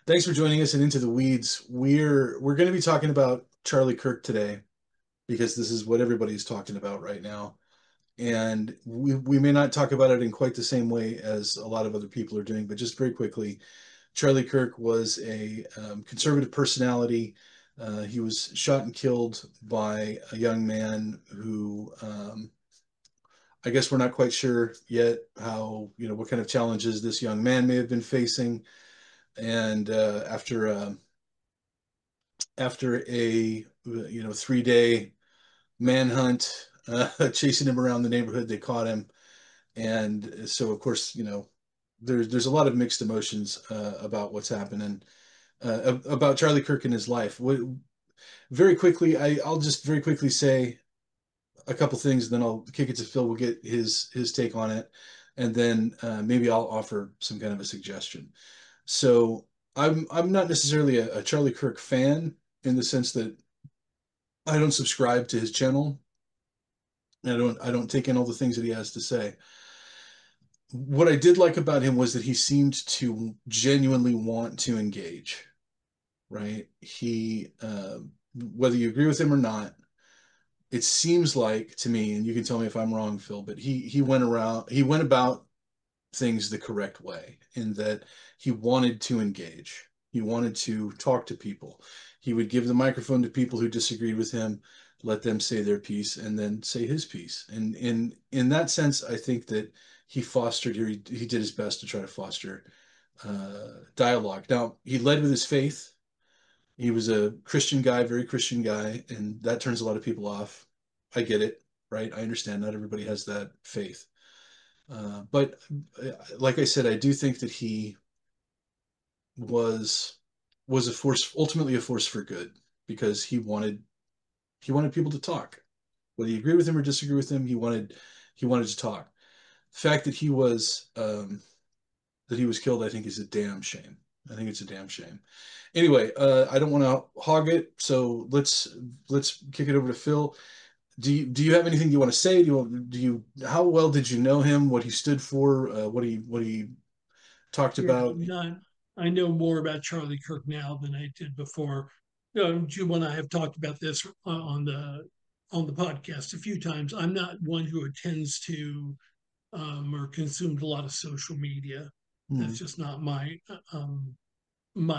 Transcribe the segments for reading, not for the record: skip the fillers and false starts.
Thanks for joining us in Into the Weeds. We're going to be talking about Charlie Kirk today because this is what everybody's talking about right now. And we may not talk about it in quite the same way as a lot of other people are doing, but just very quickly, Charlie Kirk was a conservative personality. He was shot and killed by a young man who I guess we're not quite sure yet how, what kind of challenges this young man may have been facing. And after a 3-day manhunt, chasing him around the neighborhood, they caught him. And so, of course, there's a lot of mixed emotions about what's happening about Charlie Kirk and his life. Very quickly, I'll just very quickly say a couple things, then I'll kick it to Phil. We'll get his take on it, and then maybe I'll offer some kind of a suggestion. So I'm not necessarily a Charlie Kirk fan in the sense that I don't subscribe to his channel. I don't take in all the things that he has to say. What I did like about him was that he seemed to genuinely want to engage, right? Whether you agree with him or not, it seems like to me, and you can tell me if I'm wrong, Phil, but he went about things the correct way in that he wanted to engage. He wanted to talk to people. He would give the microphone to people who disagreed with him, let them say their piece, and then say his piece. And in that sense, I think that he did his best to try to foster dialogue. Now, he led with his faith. He was a Christian guy, very Christian guy, and that turns a lot of people off. I get it, right? I understand not everybody has that faith. But like I said, I do think that he was a force, ultimately a force for good, because he wanted people to talk. Whether you agree with him or disagree with him, he wanted to talk. The fact that he was killed, I think, is a damn shame. I think it's a damn shame. Anyway, I don't want to hog it, so let's kick it over to Phil. Do you have anything you want to say? How well did you know him? What he stood for? What he talked Yeah, about? I know more about Charlie Kirk now than I did before. Jim and I have talked about this on the podcast a few times. I'm not one who attends to or consumed a lot of social media. Hmm. That's just not my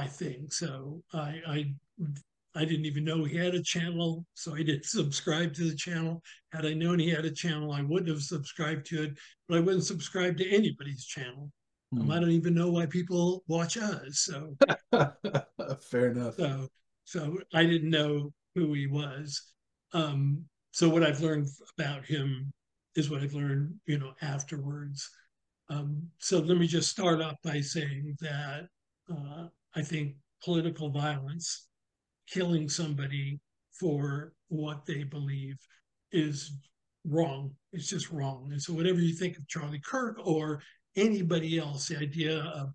thing. So I didn't even know he had a channel, so I didn't subscribe to the channel. Had I known he had a channel, I would have subscribed to it, but I wouldn't subscribe to anybody's channel. I Hmm. don't even know why people watch us. Fair enough. So, so I didn't know who he was. So what I've learned about him is what I've learned, afterwards. So let me just start off by saying that I think political violence, killing somebody for what they believe, is wrong. It's just wrong. And so, whatever you think of Charlie Kirk or anybody else, the idea of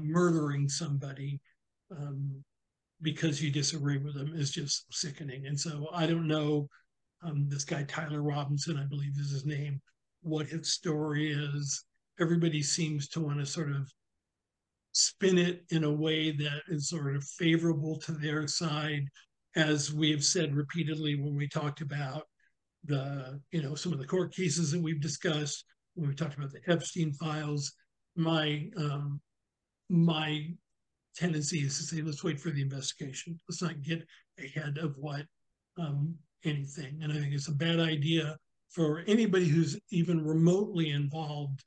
murdering somebody um, because you disagree with them is just sickening. And so, I don't know this guy, Tyler Robinson, I believe is his name, what his story is. Everybody seems to want to sort of spin it in a way that is sort of favorable to their side, as we have said repeatedly when we talked about some of the court cases that we've discussed, when we talked about the Epstein files. My my tendency is to say, let's wait for the investigation. Let's not get ahead of what anything. And I think it's a bad idea for anybody who's even remotely involved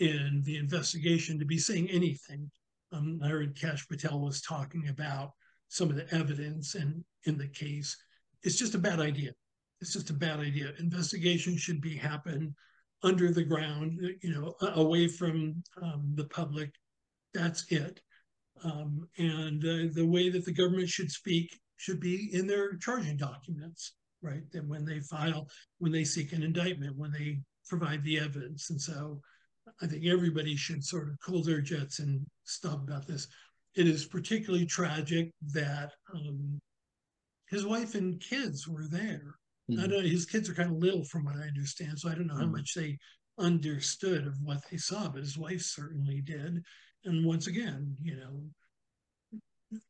in the investigation to be saying anything. I heard Cash Patel was talking about some of the evidence and in the case. It's just a bad idea. It's just a bad idea. Investigation should be happen under the ground, away from the public. That's it. And the way that the government should speak should be in their charging documents, right? That when they seek an indictment, when they provide the evidence. And so I think everybody should sort of cool their jets and stop about this. It is particularly tragic that his wife and kids were there. I Hmm. don't know, his kids are kind of little from what I understand, so I don't know how Hmm. much they understood of what they saw, but his wife certainly did. And once again,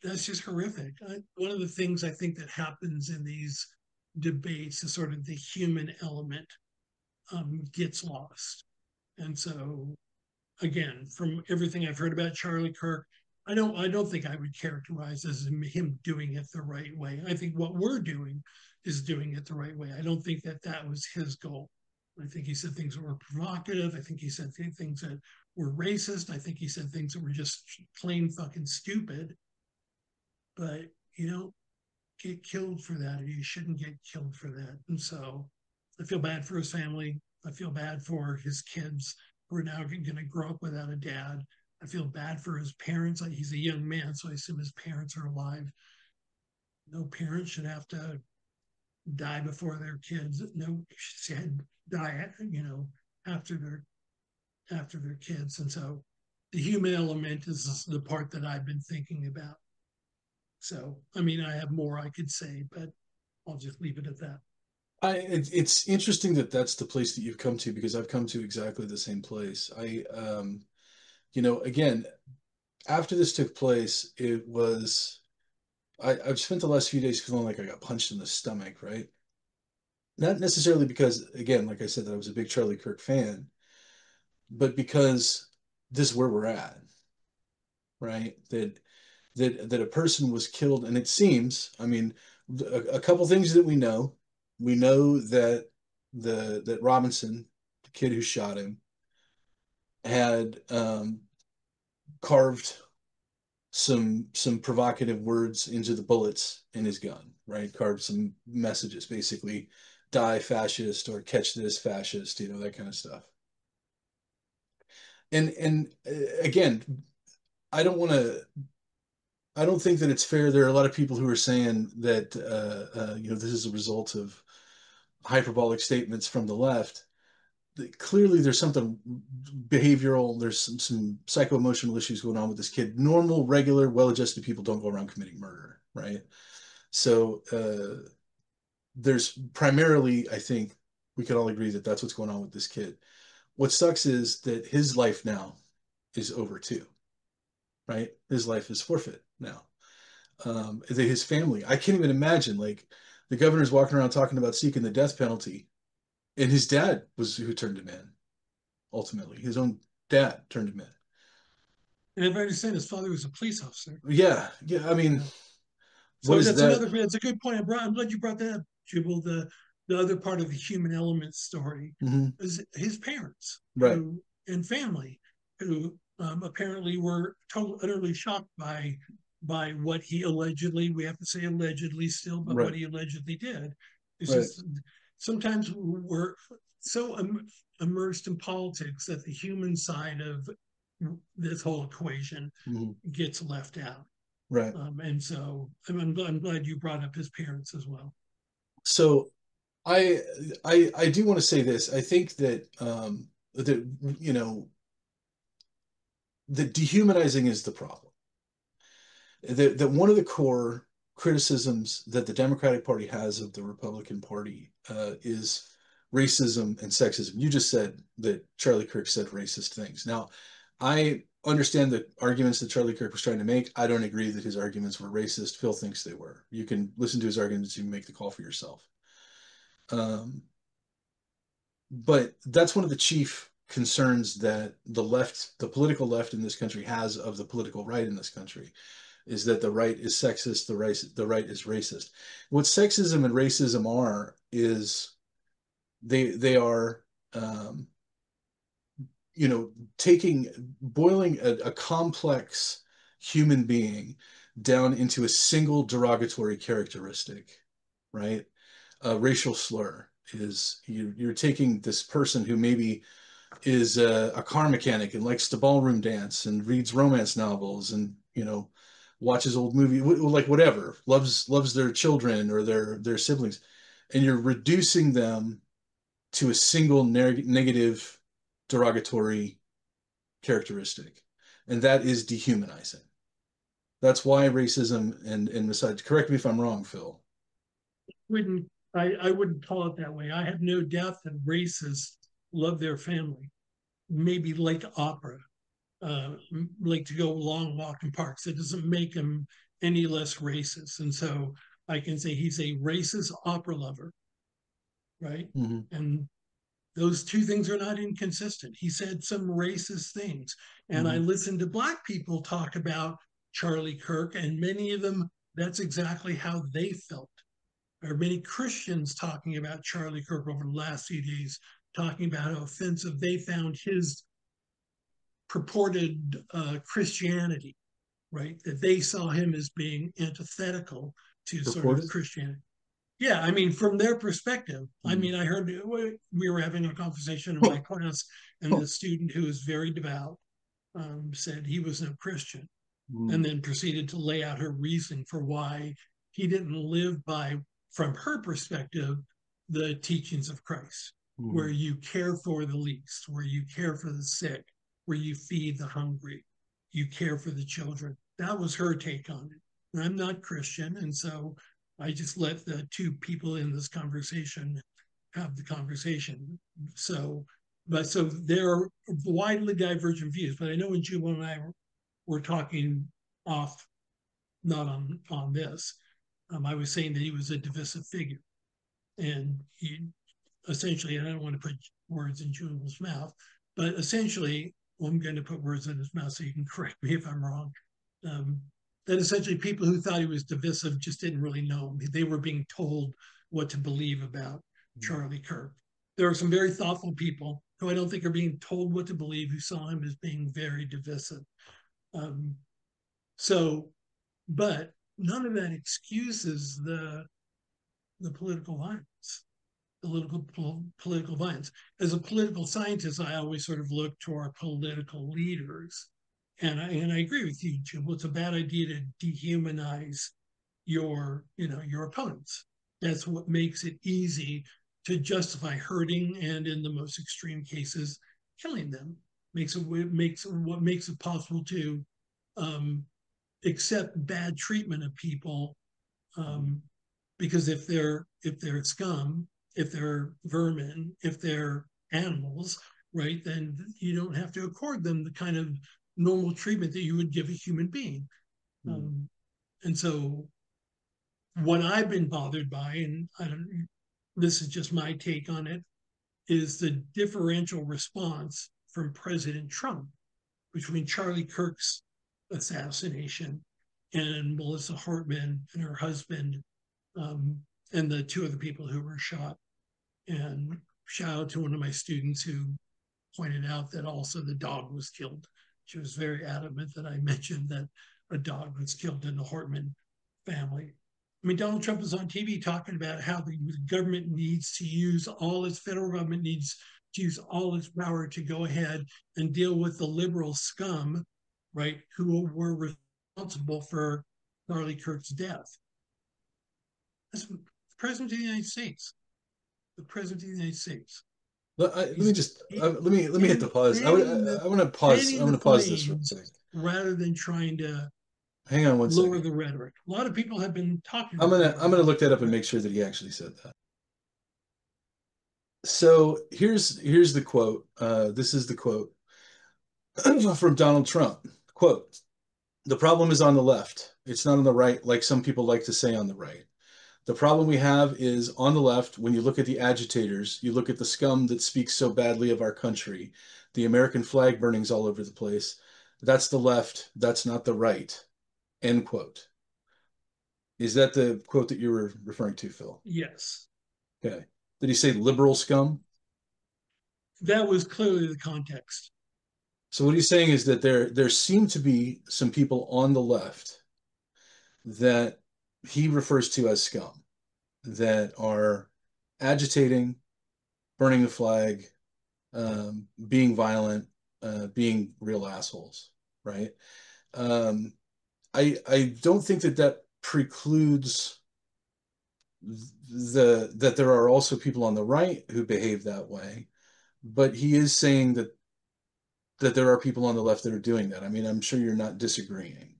that's just horrific. One of the things I think that happens in these debates is sort of the human element gets lost. And so, again, from everything I've heard about Charlie Kirk, I don't think I would characterize as him doing it the right way. I think what we're doing is doing it the right way. I don't think that that was his goal. I think he said things that were provocative. I think he said things that were racist. I think he said things that were just plain fucking stupid. But you don't get killed for that, or you shouldn't get killed for that. And so I feel bad for his family. I feel bad for his kids who are now going to grow up without a dad. I feel bad for his parents. Like, he's a young man, so I assume his parents are alive. No parent should have to die before their kids. No should die, after their kids. And so the human element is the part that I've been thinking about. So, I mean, I have more I could say, but I'll just leave it at that. It's interesting that that's the place that you've come to, because I've come to exactly the same place. Again, after this took place, I've spent the last few days feeling like I got punched in the stomach, right? Not necessarily because, again, like I said, that I was a big Charlie Kirk fan, but because this is where we're at, right? That a person was killed, and it seems, I mean, a couple things that we know that that Robinson, the kid who shot him, had carved some provocative words into the bullets in his gun, right? Carved some messages, basically, die fascist or catch this fascist, that kind of stuff. And again, I don't want to. I don't think that it's fair. There are a lot of people who are saying that this is a result of hyperbolic statements from the left. Clearly, there's something behavioral. There's some psycho-emotional issues going on with this kid. Normal, regular, well-adjusted people don't go around committing murder, right? So there's primarily, I think, we can all agree that that's what's going on with this kid. What sucks is that his life now is over too, right? His life is forfeit now. His family, I can't even imagine. Like, the governor's walking around talking about seeking the death penalty, and his dad was who turned him in. Ultimately, his own dad turned him in. And if I understand, his father was a police officer. Yeah, yeah. I mean, Yeah. what So is that's that? another. That's a good point. I'm glad you brought that up, Jubal. The other part of the human element story Mm-hmm. is his parents Right, who and family who apparently were totally utterly shocked by what he allegedly, we have to say allegedly still, but what right, he allegedly did. It's right. just sometimes we're so immersed in politics that the human side of this whole equation Mm-hmm. gets left out. Right. And so I'm glad you brought up his parents as well. So I I do want to say this. I think that that dehumanizing is the problem. That one of the core criticisms that the Democratic Party has of the Republican Party is racism and sexism. You just said that Charlie Kirk said racist things. Now, I understand the arguments that Charlie Kirk was trying to make. I don't agree that his arguments were racist. Phil thinks they were. You can listen to his arguments. You can make the call for yourself. Um, but that's one of the chief concerns that the left, the political left in this country, has of the political right in this country, is that the right is sexist, the right is racist. What sexism and racism are is they are um, taking boiling a complex human being down into a single derogatory characteristic, right? A racial slur is you're taking this person who maybe is a car mechanic and likes to ballroom dance and reads romance novels and watches old movie, like whatever, loves their children or their siblings, and you're reducing them to a single negative derogatory characteristic, and that is dehumanizing. That's why racism and misogyny, correct me if I'm wrong, Phil. I wouldn't call it that way. I have no doubt that racists love their family, maybe like opera, like to go long walk in parks. It doesn't make them any less racist. And so I can say he's a racist opera lover, right? Mm-hmm. And those two things are not inconsistent. He said some racist things. And I Mm-hmm. listened to Black people talk about Charlie Kirk, and many of them, that's exactly how they felt. There are many Christians talking about Charlie Kirk over the last few days, talking about how offensive they found his purported Christianity, right? That they saw him as being antithetical to sort of Reported. Christianity. Yeah, I mean, from their perspective, I Mm-hmm. mean, I heard we were having a conversation in my class, and the student who was very devout said he was no Christian, and then proceeded to lay out her reason for why he didn't live by, from her perspective, the teachings of Christ, where Mm-hmm. you care for the least, where you care for the sick, where you feed the hungry, you care for the children. That was her take on it. And I'm not Christian, and so I just let the two people in this conversation have the conversation. So, but so there are widely divergent views. But I know when Jubal and I were talking off, not on this, I was saying that he was a divisive figure, and he essentially, and I don't want to put words in Jubal's mouth, but essentially, well, I'm going to put words in his mouth so you can correct me if I'm wrong. Um, that essentially people who thought he was divisive just didn't really know him. They were being told what to believe about Charlie Kirk. There are some very thoughtful people who I don't think are being told what to believe who saw him as being very divisive. Um, so, but none of that excuses the political violence, political violence. As a political scientist, I always sort of look to our political leaders, and I agree with you, Jim. Well, it's a bad idea to dehumanize your opponents. That's what makes it easy to justify hurting and, in the most extreme cases, killing them. What makes it possible to um, accept bad treatment of people, um, because if they're scum, if they're vermin, if they're animals, right, then you don't have to accord them the kind of normal treatment that you would give a human being. Mm-hmm. And so, what I've been bothered by, and I don't, this is just my take on it, is the differential response from President Trump between Charlie Kirk's assassination and Melissa Hartman and her husband, um, and the two other people who were shot. And shout out to one of my students who pointed out that also the dog was killed. She was very adamant that I mentioned that a dog was killed in the Hartman family. I mean, Donald Trump was on TV talking about how the government needs to use all its federal government needs to use all its power to go ahead and deal with the liberal scum, right, who were responsible for Charlie Kirk's death. That's the president of the United States. The president of the United States. Let me He's just let me hit the pause. fanning the I want to pause. I fanning want the to pause this real flames quick. rather than trying to Hang on one lower second. the rhetoric. A lot of people have been talking I'm about gonna I'm lowering gonna look that the up and rhetoric. make sure that he actually said that. So here's the quote. This is the quote from Donald Trump. Quote: "The problem is on the left. It's not on the right, like some people like to say on the right. The problem we have is on the left. When you look at the agitators, you look at the scum that speaks so badly of our country, the American flag burnings all over the place. That's the left. That's not the right." End quote. Is that the quote that you were referring to, Phil? Yes, Okay. Did he say liberal scum? that was clearly the context. So what he's saying is that there seem to be some people on the left that he refers to as scum that are agitating, burning the flag, being violent, being real assholes, right? Um, I don't think that that precludes that there are also people on the right who behave that way, but he is saying that there are people on the left that are doing that. I mean, I'm sure you're not disagreeing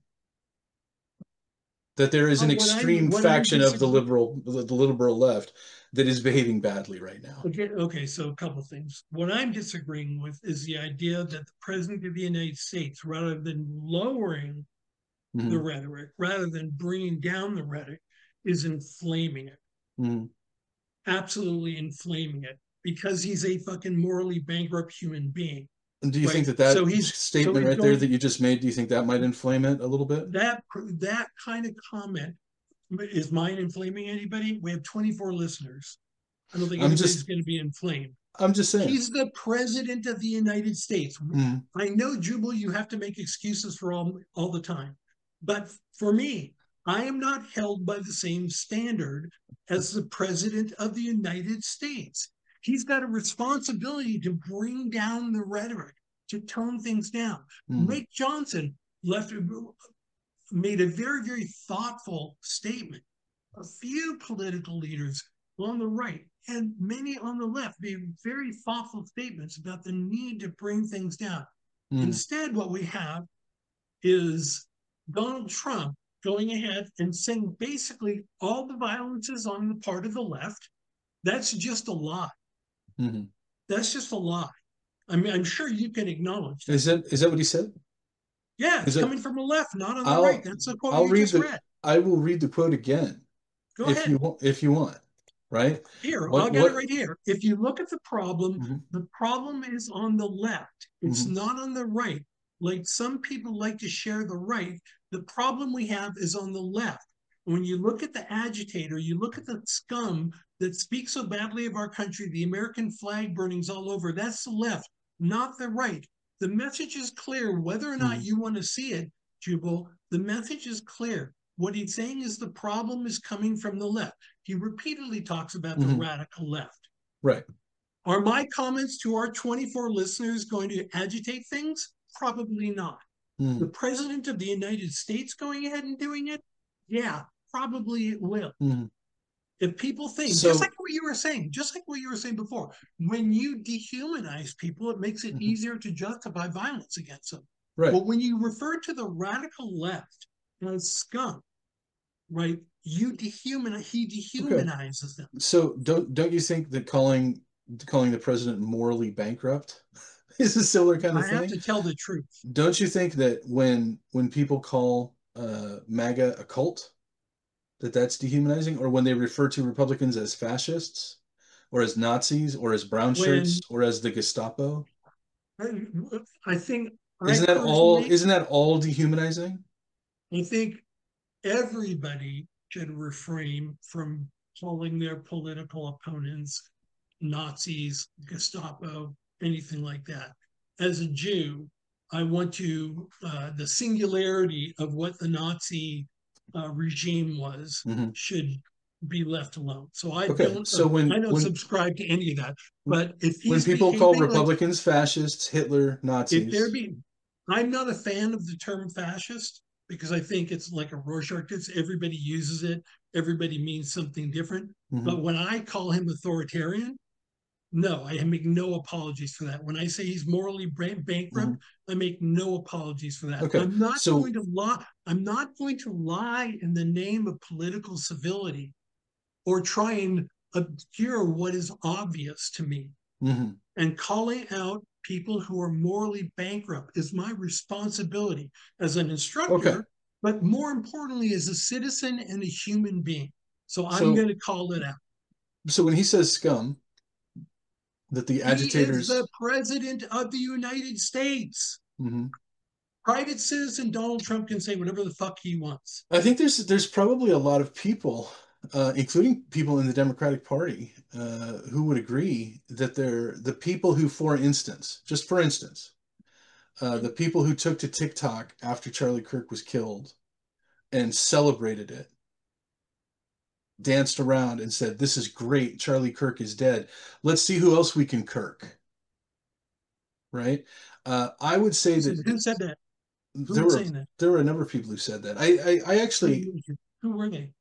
that there is an extreme What I'm faction of disagree. the liberal left that is behaving badly right now. Okay, so a couple things. What I'm disagreeing with is the idea that the president of the United States, rather than lowering the Mm-hmm. rhetoric rather than bringing down the rhetoric is inflaming it, Mm-hmm. absolutely inflaming it, because he's a fucking morally bankrupt human being, And do you think right? that So that so statement he's right there that going you just made, do you think that might inflame it a little bit? that kind of comment. Is mine inflaming anybody? We have 24 listeners. I don't think I'm anybody's just going to be inflamed. I'm just saying. He's the president of the United States. Mm-hmm. I know, Jubal, you have to make excuses for all the time. But for me, I am not held by the same standard as the president of the United States. He's got a responsibility to bring down the rhetoric, to tone things down. Mm-hmm. Mike Johnson left made a very, very thoughtful statement. A few political leaders on the right and many on the left made very thoughtful statements about the need to bring things down. Mm-hmm. Instead, what we have is Donald Trump going ahead and saying basically all the violence is on the part of the left. That's just a lie. Mm-hmm. That's just a lie. I mean, I'm sure you can acknowledge that. Is that what he said? Yeah, it's Is it? coming from the left, not on the right. I'll That's the quote I'll you read just the read. I will read the quote again Go ahead. if you want, right? Here, What I'll get it what right here. If you look at mm-hmm. the problem is on the left. It's Mm-hmm. not on the right. Like some people like to share the right. The problem we have is on the left. When you look at the agitator, you look at the scum that speaks so badly of our country, the American flag burnings all over, that's the left, not the right. The message is clear, whether or not Mm-hmm. you want to see it, Jubal, the message is clear. What he's saying is the problem is coming from the left. He repeatedly talks about the Mm-hmm. radical left. Right. Are my comments to our 24 listeners going to agitate things? Probably not. The Mm-hmm. president of the United States going ahead and doing it? Yeah, probably it will. Mm-hmm. If people think, So just like what you were saying before, when you dehumanize people, it makes it mhm. easier to justify violence against them. Right. Well, when you refer to the radical left as scum, right? He Okay. dehumanizes them. So don't you think that calling the president morally bankrupt is a similar kind of I have thing? to tell the truth. Don't you think that when people call MAGA a cult, that that's dehumanizing, or when they refer to Republicans as fascists, or as Nazis, or as brown shirts, When or as the Gestapo? I, I think I Isn't that all? personally, Isn't that all dehumanizing? I think everybody should refrain from calling their political opponents Nazis, Gestapo, anything like that. As a Jew, I want to the singularity of what the Nazi regime was Hmm. should be left alone. So Okay. So I don't subscribe to any of that. But if when he's people call behaving like Republicans fascists, Hitler, if there Nazis. be, I'm not a fan of the term fascist because I think it's like a Rorschach test. Everybody uses it. Everybody means something different. Hmm. But when I call him authoritarian, no, I make no apologies for that. When I say he's morally bankrupt, Hmm. I make no apologies for that. Okay. So I'm not going to lie in the name of political civility or try and obscure what is obvious to me. mhm. And calling out people who are morally bankrupt is my responsibility as an Okay. instructor, but more importantly, as a citizen and a human being. So I'm So going to call it out. so when he says scum, that the He is the agitators. president of the United States. Mhm. Private citizen Donald Trump can say whatever the fuck he wants. I think there's probably a lot of people, including people in the Democratic Party, who would agree that they're the people who, for instance, the people who took to TikTok after Charlie Kirk was killed and celebrated it, danced around and said, "This is great. Charlie Kirk is dead. Let's see who else we can Kirk." Right? I would say that Who said that? Who there was were saying that? there were a number of people who said that. I actually Who were they?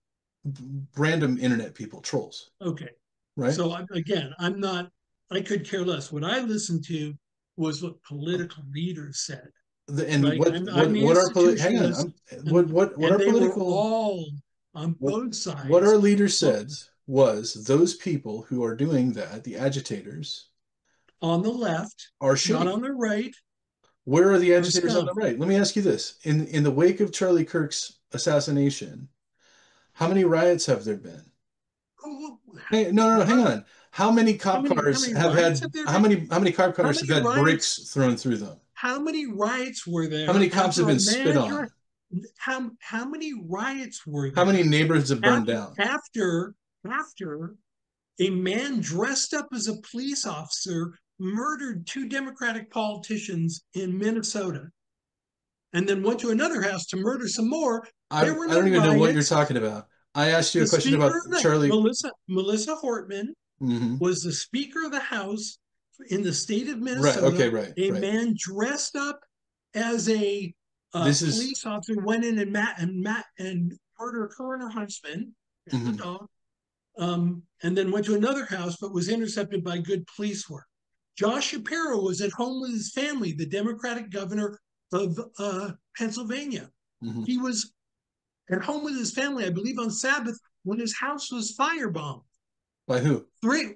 random internet people, trolls, Okay. right? So again, I'm not, I could care less. What I listened to was what political leaders said, And right? I'm the what our hang on, institutionalist, what and our they were political all on both what our sides. leader Well, said was those people who are doing that, the agitators, on the left, are not shitty. on the right. Where are the They're agitators on the scum. right? Let me ask you this. In the wake of Charlie Kirk's assassination, how many riots have there been? Oh, Hey, no, no, no, hang what? on. How many cop How cars many have riots have had there been? how many cop How cars have many had riots? bricks thrown through them? How many riots were How many there cops have after a been spit man? on? How many riots were How many there neighborhoods have burned after down? after after a man dressed up as a police officer murdered two Democratic politicians in Minnesota and then went to another house to murder some more? There were I no don't even know what you're riots. talking about. I asked you a The question Speaker of about the Charlie. Melissa Hortman Hmm. was the Speaker of the House in the state of Right. Okay. Minnesota. Right. A Right. man dressed up as a This is. police officer went in and murdered her and her husband and the Mhm. dog, and then went to another house, but was intercepted by good police work. Josh Shapiro was at home with his family, the Democratic governor of Pennsylvania. Mhm. He was at home with his family, I believe, on Sabbath when his house was firebombed. By who? Three.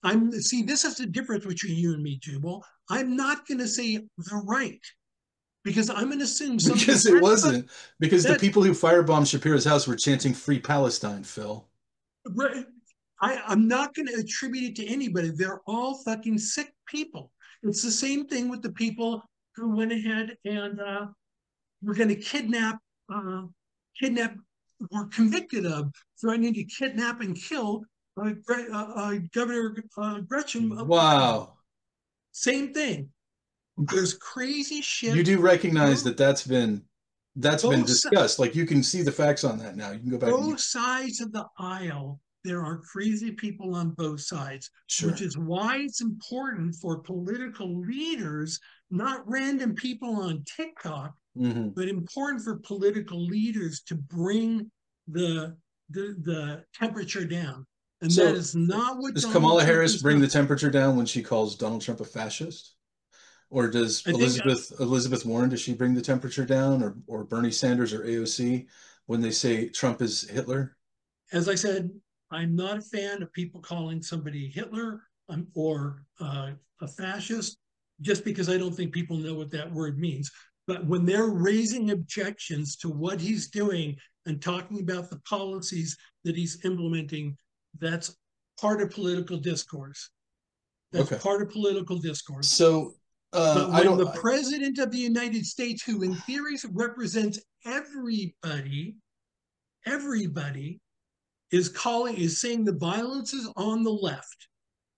I'm see. This is the difference between you and me, Jubal. I'm not going to say the right because I'm going to assume something Because it wasn't. Because the that people who firebombed Shapiro's house were chanting "Free Palestine," Phil. I'm not going to attribute it to anybody. They're all fucking sick people. It's the same thing with the people who went ahead and were going to kidnap, were convicted of threatening to kidnap and kill Governor Gretchen Whitmer. Wow. Same thing. There's crazy You shit. do recognize Both, that that's been both, discussed. Like you can see the facts on that now. You can go back and both sides of the aisle, there are crazy people on both sides, which sure. is why it's important for political leaders, not random people on TikTok, Hmm. but important for political leaders to bring the the temperature down. And that So is not what does Donald Kamala Trump Harris has bring the done. temperature down when she calls Donald Trump a fascist? Or does I think, Elizabeth Warren, does she bring the temperature down, or Bernie Sanders or AOC when they say Trump is Hitler? as I said, I'm not a fan of people calling somebody Hitler or a fascist just because I don't think people know what that word means. But when they're raising objections to what he's doing and talking about the policies that he's implementing, that's part of political discourse. That's Okay. part of political discourse. So But I when don't the president of the United States, who in theory represents everybody, is saying the violence is on the left,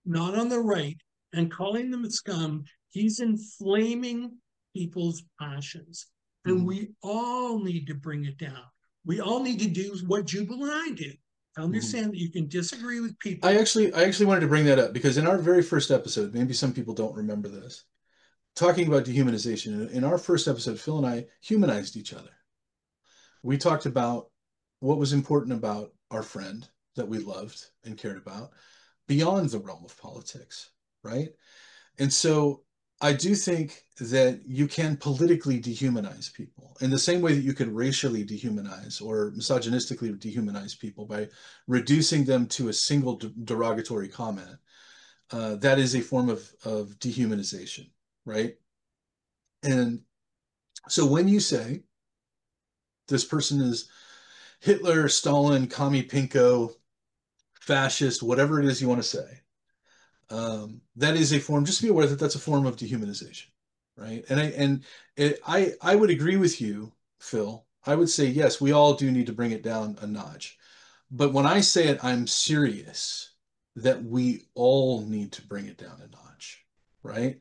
not on the right, and calling them scum, he's inflaming people's passions. And Mhm, we all need to bring it down. We all need to do what Jubal and I do. mhm. Understand that you can disagree with people. I actually wanted to bring that up because in our very first episode, maybe some people don't remember this, talking about dehumanization, in our first episode, Phil and I humanized each other. We talked about what was important about our friend that we loved and cared about beyond the realm of politics, right? And so I do think that you can politically dehumanize people in the same way that you can racially dehumanize or misogynistically dehumanize people by reducing them to a single derogatory comment. That is a form of dehumanization, right? And so when you say this person is Hitler, Stalin, commie pinko, fascist, whatever it is you want to say, that is a form. Just be aware that that's a form of dehumanization, right? I would agree with you, Phil. I would say yes, we all do need to bring it down a notch. But when I say it, I'm serious that we all need to bring it down a notch, right?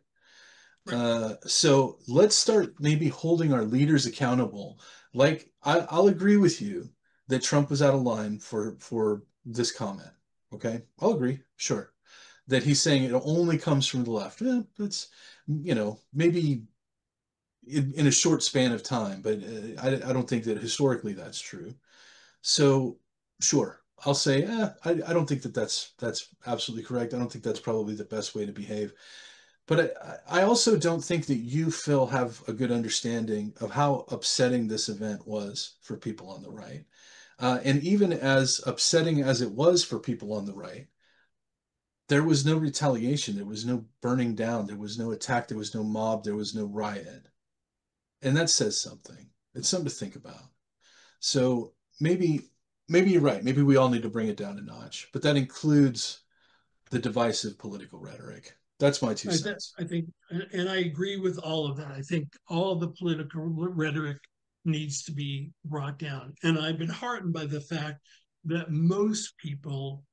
Right. So let's start maybe holding our leaders accountable. Like I'll agree with you that Trump was out of line for this comment. Okay, I'll agree, sure. That he's saying it only comes from the left. That's maybe in a short span of time, but I don't think that historically that's true. So sure, I'll say I don't think that that's absolutely correct. I don't think that's probably the best way to behave. But I also don't think that you, Phil, have a good understanding of how upsetting this event was for people on the right. And even as upsetting as it was for people on the right, there was no retaliation, there was no burning down, there was no attack, there was no mob, there was no riot. And that says something. It's something to think about. So maybe you're right. Maybe we all need to bring it down a notch, but that includes the divisive political rhetoric. That's my two cents. I think, and I agree with all of that. I think all of the political rhetoric needs to be brought down. And I've been heartened by the fact that most people,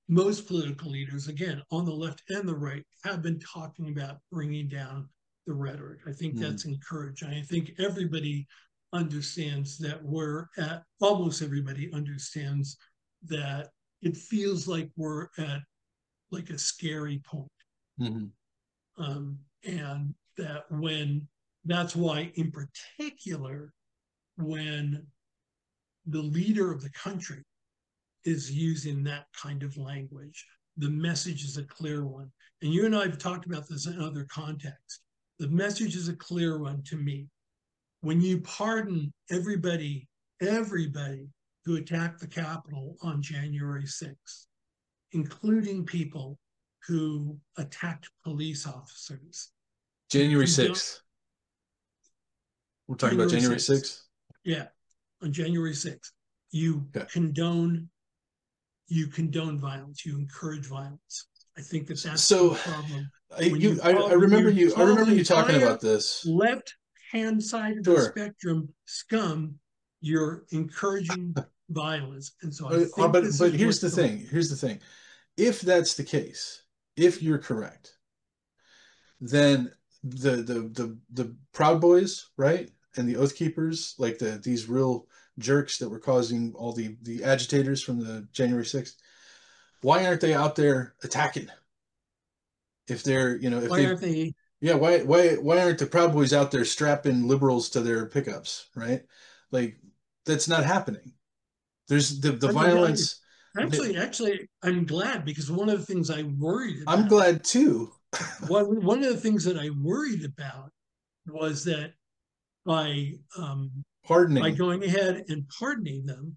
most political leaders, again, on the left and the right, have been talking about bringing down the rhetoric. I think that's encouraging. I think everybody understands that almost everybody understands that it feels like we're at like a scary point. And that's why, in particular, when the leader of the country is using that kind of language, the message is a clear one. And you and I have talked about this in other contexts. The message is a clear one to me. When you pardon everybody who attacked the Capitol on January 6th, including people who attacked police officers. January 6th. We're talking about January 6th? Yeah, on January 6th. You condone violence, you encourage violence. I think that's the problem. I remember you talking about this. Left-hand side of the spectrum scum, you're encouraging violence. And so I think but here's the thing. Here's the thing. If that's the case, if you're correct, then the Proud Boys, right? And the Oath Keepers, like these real jerks that were causing all the agitators from the January 6th, why aren't they out there attacking? If they're, why aren't they? Yeah, why aren't the Proud Boys out there strapping liberals to their pickups, right? Like, that's not happening. There's the violence. Actually, I'm glad, because one of the things I worried about. I'm glad too. One of the things that I worried about was that by going ahead and pardoning them,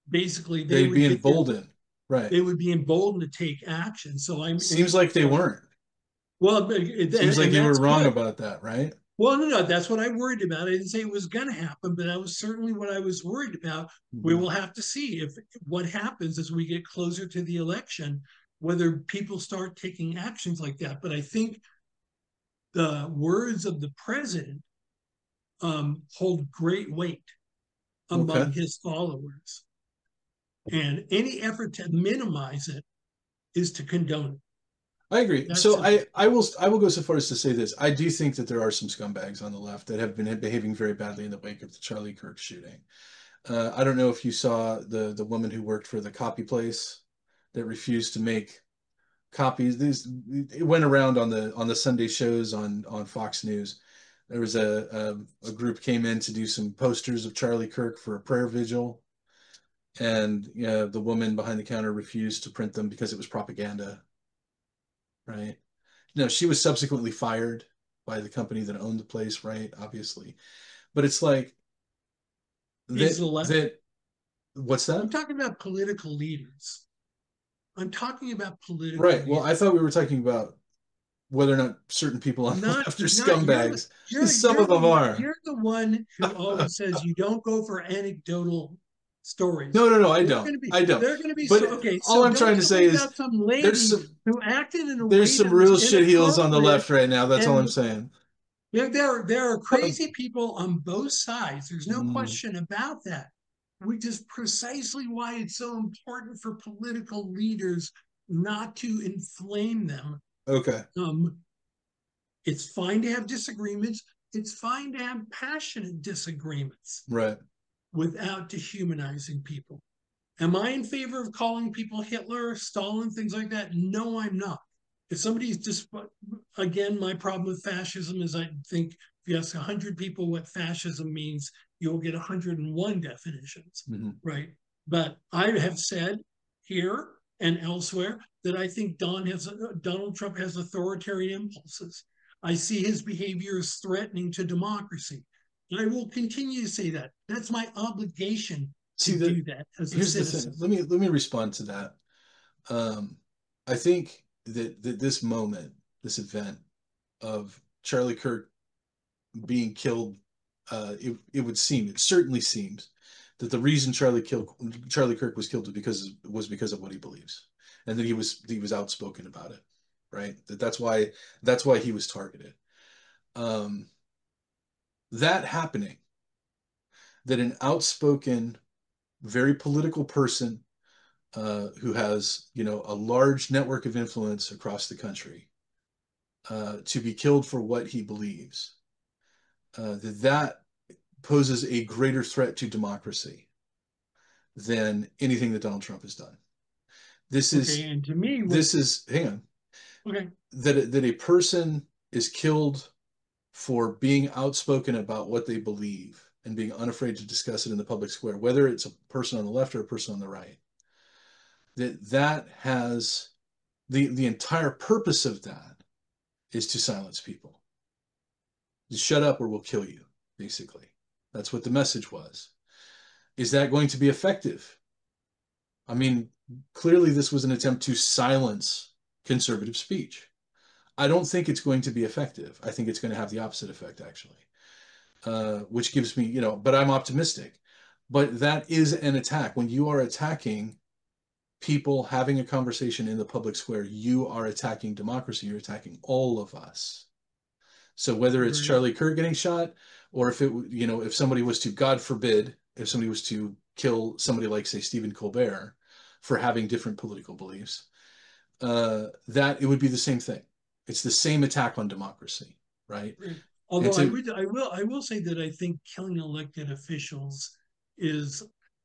basically they'd be emboldened, right? They would be emboldened to take action. So seems like they weren't. Well, it seems like you were wrong about that, right? Well, no, that's what I worried about. I didn't say it was going to happen, but that was certainly what I was worried about. We will have to see if what happens as we get closer to the election, whether people start taking actions like that. But I think the words of the president hold great weight among his followers. And any effort to minimize it is to condone it. I agree. So I will go so far as to say this. I do think that there are some scumbags on the left that have been behaving very badly in the wake of the Charlie Kirk shooting. I don't know if you saw the woman who worked for the copy place that refused to make copies. It went around on the Sunday shows on Fox News. There was a group came in to do some posters of Charlie Kirk for a prayer vigil, and the woman behind the counter refused to print them because it was propaganda. Right. No, she was subsequently fired by the company that owned the place, right? Obviously. But it's like what's that? I'm talking about political leaders. I'm talking about political right. leaders. Well, I thought we were talking about whether or not certain people on the left are scumbags. Some of them are. You're the one who always says you don't go for anecdotal stories. No, I don't. I don't. They're going to be but okay. All I'm trying to say is some lady who acted in a way there's some real shitheels on the left right now. That's all I'm saying. There are crazy people on both sides. There's no question about that. Which is precisely why it's so important for political leaders not to inflame them. Okay. It's fine to have disagreements. It's fine to have passionate disagreements. Right. Without dehumanizing people. Am I in favor of calling people Hitler, Stalin, things like that? No, I'm not. If somebody's just, again, my problem with fascism is I think if you ask 100 people what fascism means, you'll get 101 definitions, right? But I have said here and elsewhere that I think Donald Trump has authoritarian impulses. I see his behavior as threatening to democracy. And I will continue to say that. That's my obligation to do that as a citizen. The thing. Let me respond to that. I think that this moment, this event of Charlie Kirk being killed, it certainly seems that the reason Charlie Kirk was killed was because of what he believes, and that he was outspoken about it, right? That's why he was targeted. Um, that happening, that an outspoken, very political person who has a large network of influence across the country to be killed for what he believes, that poses a greater threat to democracy than anything that Donald Trump has done. This Okay, is and to me, what this is hang on, okay, that a person is killed for being outspoken about what they believe and being unafraid to discuss it in the public square, whether it's a person on the left or a person on the right. That has the entire purpose of that is to silence people. Just shut up or we'll kill you, basically. That's what the message was. Is that going to be effective? I mean, clearly this was an attempt to silence conservative speech. I don't think it's going to be effective. I think it's going to have the opposite effect, actually, which gives me, but I'm optimistic. But that is an attack. When you are attacking people having a conversation in the public square, you are attacking democracy. You're attacking all of us. So whether it's agree. Charlie Kirk getting shot, or if somebody was to, God forbid, if somebody was to kill somebody like, say, Stephen Colbert for having different political beliefs, that it would be the same thing. It's the same attack on democracy, right? Agree. And Although to I will say that I think killing elected officials is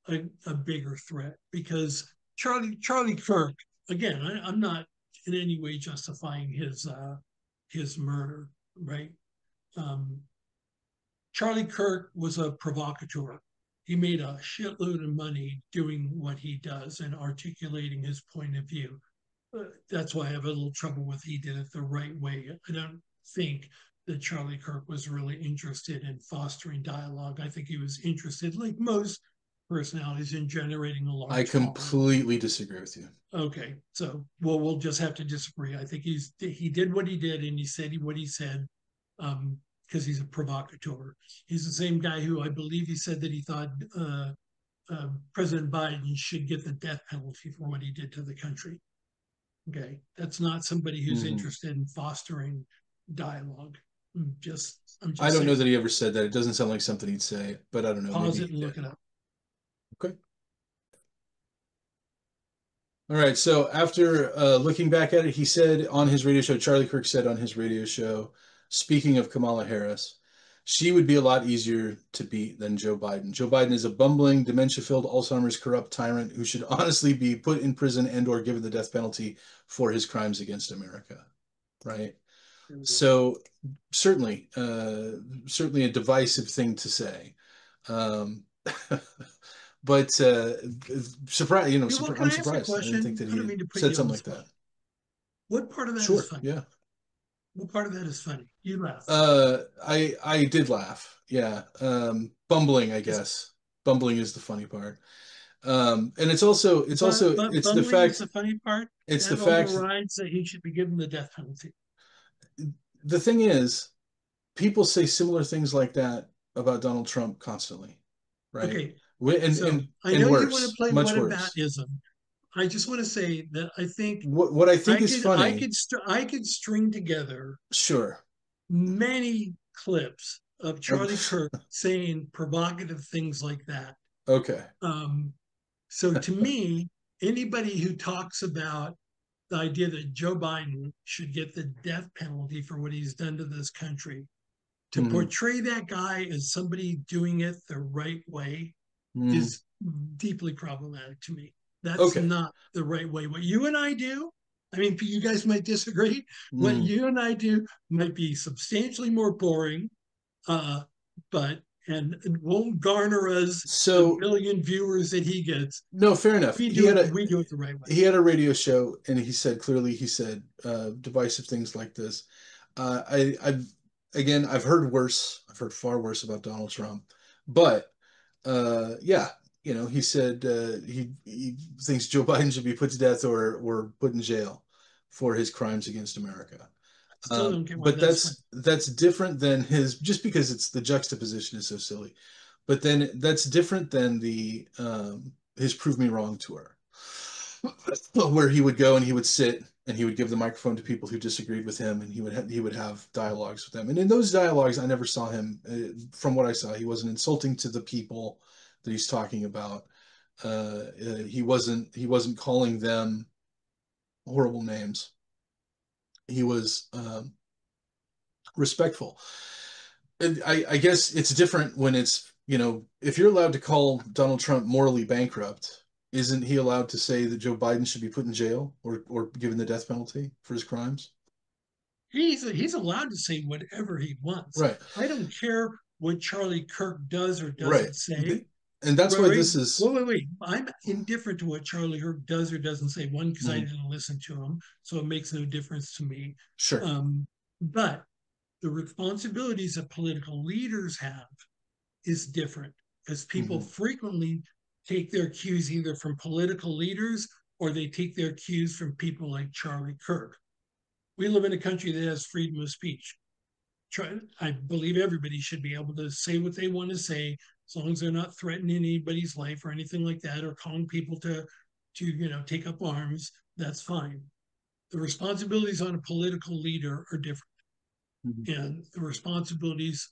a bigger threat because Charlie Kirk, again, I'm not in any way justifying his murder, right? Um, Charlie Kirk was a provocateur. He made a shitload of money doing what he does and articulating his point of view. That's why I have a little trouble with he did it the right way. I don't think that Charlie Kirk was really interested in fostering dialogue. I think he was interested, like most personalities, in generating a I large following. completely disagree with you. Okay, so we'll just have to disagree. I think he did what he did and he said what he said because he's a provocateur. He's the same guy who I believe he said that he thought President Biden should get the death penalty for what he did to the country. Okay, that's not somebody who's Mhm. interested in fostering dialogue. I'm I just don't know saying. that he ever said that. It doesn't sound like something he'd say, but I don't know. Pause Maybe it he and look did. it up. Okay. All right. So after looking back at it, he said on his radio show, Charlie Kirk said on his radio show, speaking of Kamala Harris, she would be a lot easier to beat than Joe Biden. Joe Biden is a bumbling, dementia-filled, Alzheimer's corrupt tyrant who should honestly be put in prison and or given the death penalty for his crimes against America. Right. So certainly, certainly a divisive thing to say. Um, but surprise, Well, can I'm I ask a surprised. I didn't think question? that I he don't had mean to put said you on something the like spot. that. What part of that is Sure, funny? yeah. What part of that is funny? You laugh. I did laugh. Yeah. Bumbling, I Is guess. Bumbling is the funny part. And but it's the bumbling is fact the funny part it's the that fact overrides that he should be given the death penalty. the thing is, people say similar things like that about Donald Trump constantly, right? Okay, And so I and know you want to worse, play much worse. whataboutism. I just want to say that I think What I think is funny, I could string together sure. many clips of Charlie Kirk saying provocative things like that. Okay. Um, so to me, anybody who talks about the idea that Joe Biden should get the death penalty for what he's done to this country, to Hmm. portray that guy as somebody doing it the right way Hmm. is deeply problematic to me. That's Okay. not the right way. What you and I do, I mean, you guys might disagree. What Hmm. you and I do might be substantially more boring, uh, but and it won't garner us the So million viewers that he gets. no, fair enough. We do it the right way. He had a radio show, and he said divisive things like this. I've again, I've heard worse. I've heard far worse about Donald Trump, but yeah, he said he thinks Joe Biden should be put to death or put in jail. for his crimes against America. Still don't get why But that's funny. that's different than his, just because it's the juxtaposition is so silly. But then that's different than the his Prove Me Wrong tour, where he would go and he would sit and he would give the microphone to people who disagreed with him, and he would have dialogues with them. And in those dialogues, I never saw him. From what I saw, he wasn't insulting to the people that he's talking about. He wasn't calling them horrible names. He was respectful. And I guess it's different when it's, if you're allowed to call Donald Trump morally bankrupt, isn't he allowed to say that Joe Biden should be put in jail or given the death penalty for his crimes? He's allowed to say whatever he wants. Right, I don't care what Charlie Kirk does or right. doesn't say. And that's Wait, why wait, this is. wait. I'm indifferent to what Charlie Kirk does or doesn't say. One, because I Mhm. didn't listen to him, so it makes no difference to me. Sure. But the responsibilities that political leaders have is different, because people Hmm. frequently take their cues either from political leaders or they take their cues from people like Charlie Kirk. We live in a country that has freedom of speech. I believe everybody should be able to say what they want to say, as long as they're not threatening anybody's life or anything like that, or calling people to take up arms. That's fine. The responsibilities on a political leader are different, Hmm. and the responsibilities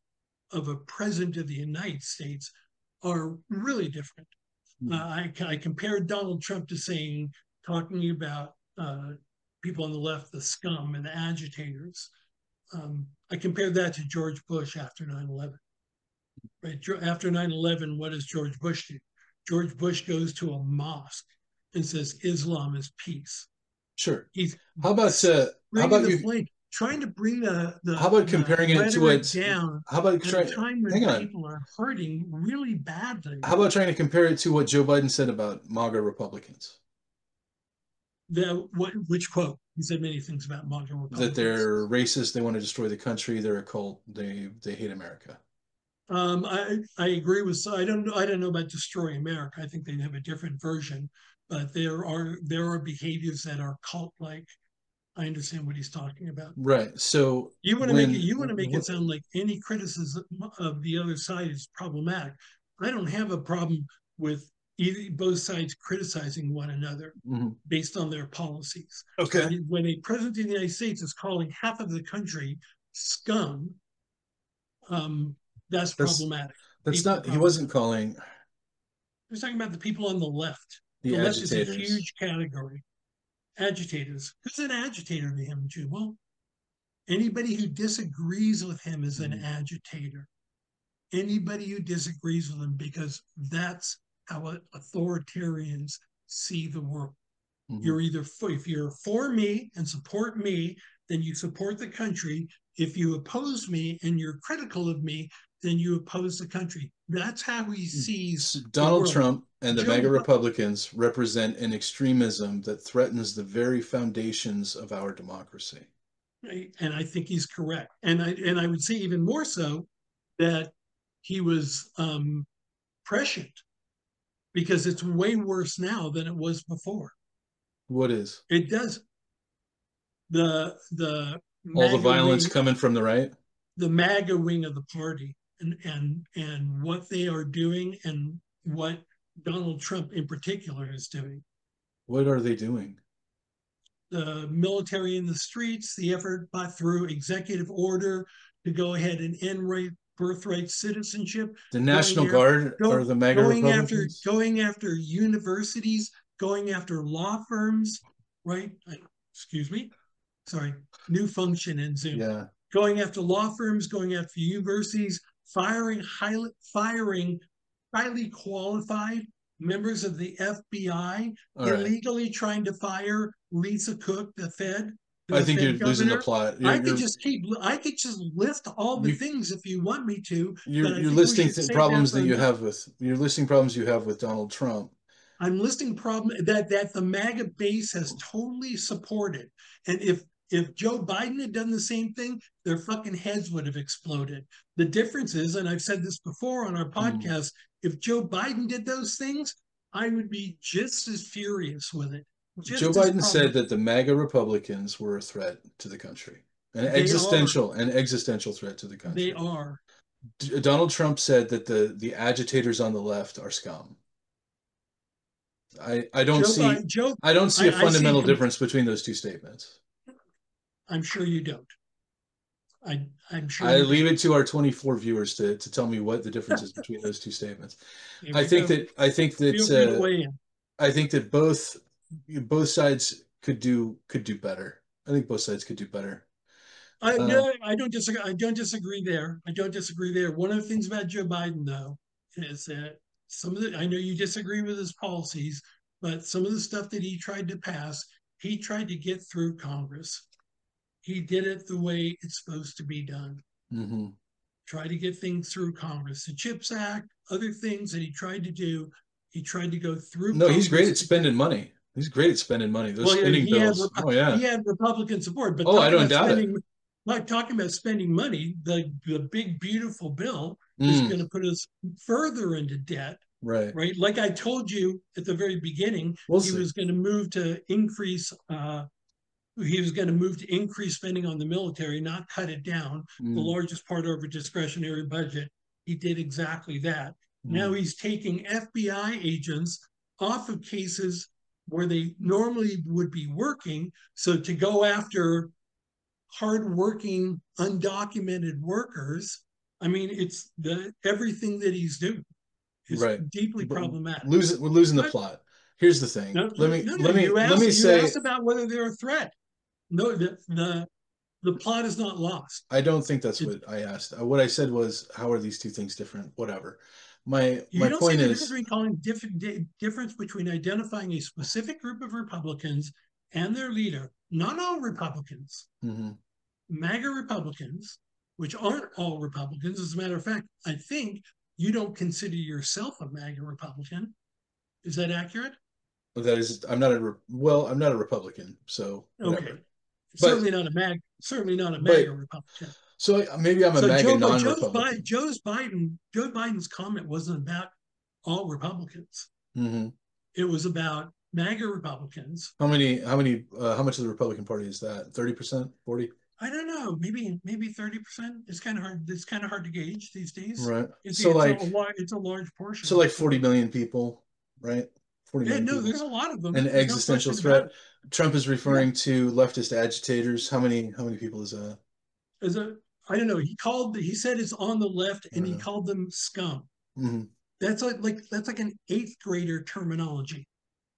of a president of the United States are really different. Hmm. I compared Donald Trump to talking about people on the left, the scum and the agitators. I compared that to George Bush after 9/11. Right? After 9/11, what does George Bush do? George Bush goes to a mosque and says Islam is peace. Sure. He's How about how bringing about the you flame, trying to bring how the about the comparing it to rhetoric what down how about at a try time when hang on. people are hurting really badly. How about trying to compare it to what Joe Biden said about MAGA Republicans? Which quote? He said many things about modern That Republicans. they're racist, they want to destroy the country, they're a cult, they hate America. I agree with. I don't know about destroy America. I think they have a different version, but there are behaviors that are cult like. I understand what he's talking about. Right. So You want to make it sound like any criticism of the other side is problematic. I don't have a problem with both sides criticizing one another mhm. based on their policies. Okay. When a president of the United States is calling half of the country scum, um, that's That's problematic, that's deeply not he wasn't problematic. calling We're talking about the people on the left. the The left is a agitators. huge category. Agitators. Who's an agitator to him, Jew? Well, anybody who disagrees with him is an Mhm. agitator. Anybody who disagrees with him, because that's how authoritarians see the world. Mhm. You're either if you're for me and support me, then you support the country. If you oppose me and you're critical of me, then you oppose the country. That's how he sees the Donald world. Trump and the MAGA Joe, Republicans represent an extremism that threatens the very foundations of our democracy. and I think he's correct. And I would say even more so that he was prescient, because it's way worse now than it was before. What is? It does. The All the MAGA violence wing, coming from the right? the MAGA wing of the party, and what they are doing, and what Donald Trump in particular is doing. What are they doing? The military in the streets, the effort by through executive order to go ahead and end birthright citizenship, The going National after Guard are the MAGA going after Republicans? going after universities, going after law firms, right? Excuse me, sorry, new function in Zoom. Yeah. Going after law firms, going after universities, firing highly qualified members of the FBI, All right. illegally trying to fire Lisa Cook, I the think you're Fed losing the governor. plot. I could just list all the You things if you want me to, but you're I you're think we listing should save that problems for that you another. have with you're listing problems you have with Donald Trump. I'm listing problem that the MAGA base has totally supported. And if Joe Biden had done the same thing, their fucking heads would have exploded. The difference is, and I've said this before on our Hmm. podcast, if Joe Biden did those things, I would be just as furious with it. Joe just as Biden problem. said that the MAGA Republicans were a threat to the country, They are. an existential threat to the They country. are. Donald Trump said that the agitators on the left are scum. I don't Joe see Biden. Joe. I don't see a I see. fundamental difference between those two statements. I'm sure you don't. I'm sure I you leave don't. it to our 24 viewers to tell me what the difference is between those two statements. Here we go. Feel free to weigh in. I think that both sides could do better. I think both sides could do better. I Uh, no, I don't disagree. I don't disagree there. I don't disagree there. One of the things about Joe Biden, though, is that some of the I know you disagree with his policies, but some of the stuff that he tried to pass, he tried to get through Congress. He did it the way it's supposed to be done. mhm. Try to get things through Congress. The CHIPS Act, other things that he tried to do, he tried to go through No, he's great Congress at to get. spending money. He's great at spending money. Those Well, spending bills. Oh he yeah. had Republican support, but Oh, I don't doubt it. talking about spending money, the big beautiful bill is Mm, going to put us further into debt, right. right? Like I told you at the very beginning, We'll he see. was going to move to increase. He was going to move to increase spending on the military, not cut it down. The Mm, largest part of a discretionary budget. He did exactly that. Now mm, he's taking FBI agents off of cases where they normally would be working. So to go after hardworking, undocumented workers, I mean, it's the everything that he's doing is right. deeply But problematic. we're losing the But plot. Here's the thing. no, no, no, no. Let me You say asked about whether they're a threat. No, the plot is not lost. I don't think that's It, what I asked. What I said was, how are these two things different? Whatever. you My don't see point the difference is, between calling difference between identifying a specific group of Republicans and their leader. Not all Republicans, mhm. MAGA Republicans, which aren't all Republicans. As a matter of fact, I think you don't consider yourself a MAGA Republican. Is that accurate? That is, I'm not a Republican, so Okay, whatever. But certainly not a but MAGA Republican. so maybe I'm a So MAGA non-Republican. Joe Biden's comment wasn't about all Republicans. Hmm. It was about MAGA Republicans. How much of the Republican Party is that? 30%, 40? I don't know, maybe 30%. It's kind of hard. It's kind of hard to gauge these days. Right. It's a large So portion. like 40 million people, right? 40 Yeah, million no, people. there's a lot of them. An There's no existential question about threat. it. Trump is Yeah, referring to leftist agitators. How many people is that? as a I don't know. He said it's on the left, I and don't he know. called them scum. Hmm. That's like an eighth grader terminology.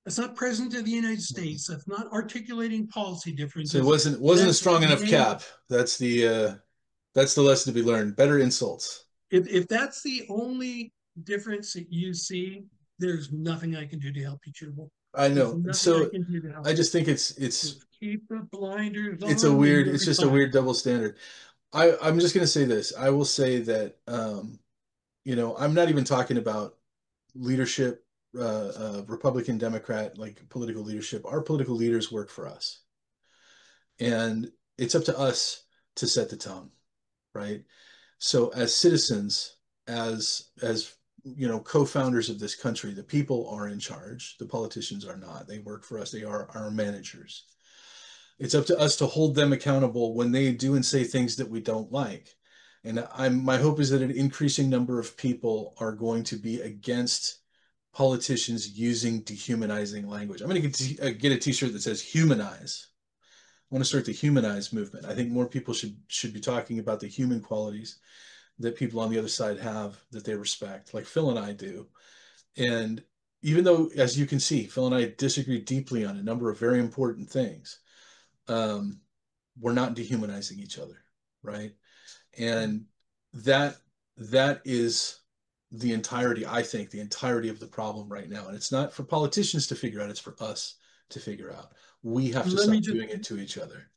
That's not president of the United States. That's not articulating policy So it differences. wasn't a That's strong enough name. cap. That's the lesson to be learned. Better insults. If that's the only difference that you see, there's nothing I can do to help you, Jubal. I There's know. nothing I So can do to help I you. just think Just keep the blinders it's a on, and weird you'll it's be just a fine. weird double standard. I'm just gonna say this. I will say that I'm not even talking about leadership, Republican, Democrat, like political leadership. Our political leaders work for us, and it's up to us to set the tone, right? So as citizens, as co-founders of this country, the people are in charge. The politicians are not. They work for us. They are our managers. It's up to us to hold them accountable when they do and say things that we don't like. And my hope is that an increasing number of people are going to be against politicians using dehumanizing language. I'm going to get a t-shirt that says humanize. I want to start the humanize movement. I think more people should be talking about the human qualities that people on the other side have that they respect, like Phil and I do. And even though, as you can see, Phil and I disagree deeply on a number of very important things, um, we're not dehumanizing each other, right? And that that is the entirety, I think, the entirety of the problem right now. And it's not for politicians to figure out, it's for us to figure out. We have And to let me stop just doing it to each other.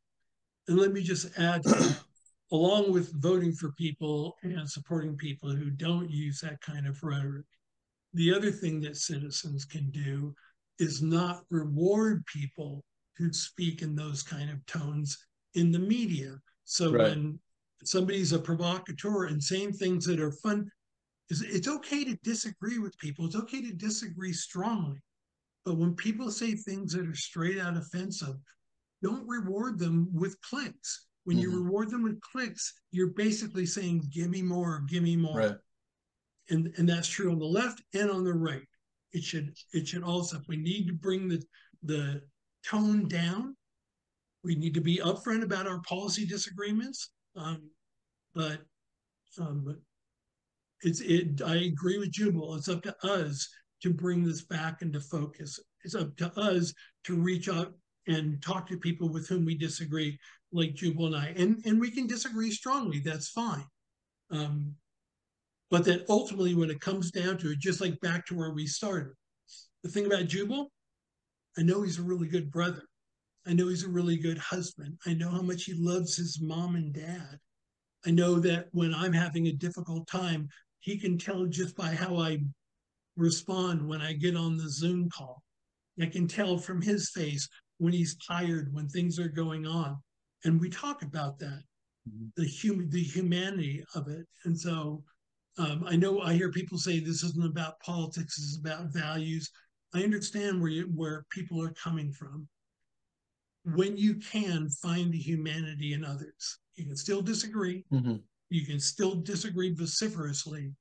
add to that. Along with voting for people and supporting people who don't use that kind of rhetoric, the other thing that citizens can do is not reward people who speak in those kind of tones in the media. So Right. when somebody's a provocateur and saying things that are fun, it's okay to disagree with people. It's okay to disagree strongly. But when people say things that are straight out offensive, don't reward them with clicks. When you Mm-hmm. reward them with clicks, you're basically saying, give me more, give me more. Right. And that's true on the left and on the right. It should also, we need to bring the tone down. We need to be upfront about our policy disagreements. But I agree with Jubal. It's up to us to bring this back into focus. It's up to us to reach out and talk to people with whom we disagree, like Jubal and I. And we can disagree strongly. That's fine. Um, but that ultimately, when it comes down to it, just like back to where we started, the thing about Jubal, I know he's a really good brother. I know he's a really good husband. I know how much he loves his mom and dad. I know that when I'm having a difficult time, he can tell just by how I respond when I get on the Zoom call. I can tell from his face when he's tired, when things are going on. And we talk about that, Mm-hmm. the humanity of it. And so I know I hear people say this isn't about politics, this is about values. I understand where people are coming from. When you can find the humanity in others, you can still disagree. Mm-hmm. You can still disagree vociferously,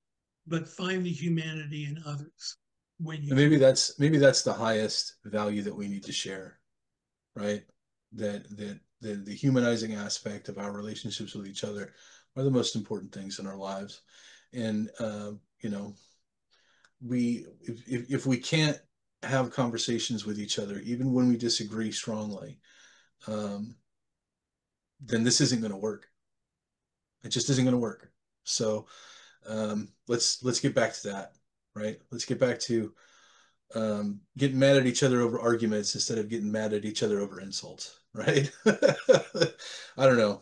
but find the humanity in others when you And can. maybe that's the highest value that we need to share, right? That the humanizing aspect of our relationships with each other are the most important things in our lives. And if we can't have conversations with each other, even when we disagree strongly, um, then this isn't going to work. It just isn't going to work. So let's get back to that, right? Let's get back to getting mad at each other over arguments instead of getting mad at each other over insults, right? I don't know.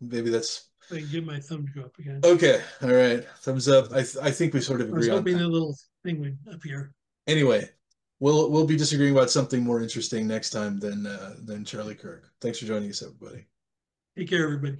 Maybe that's I can get my thumb to go up again. okay. All right, thumbs up. I think we sort of I was agree on hoping that. the little thing would appear. Anyway, we'll be disagreeing about something more interesting next time than Charlie Kirk. Thanks for joining us, everybody. Take care, everybody.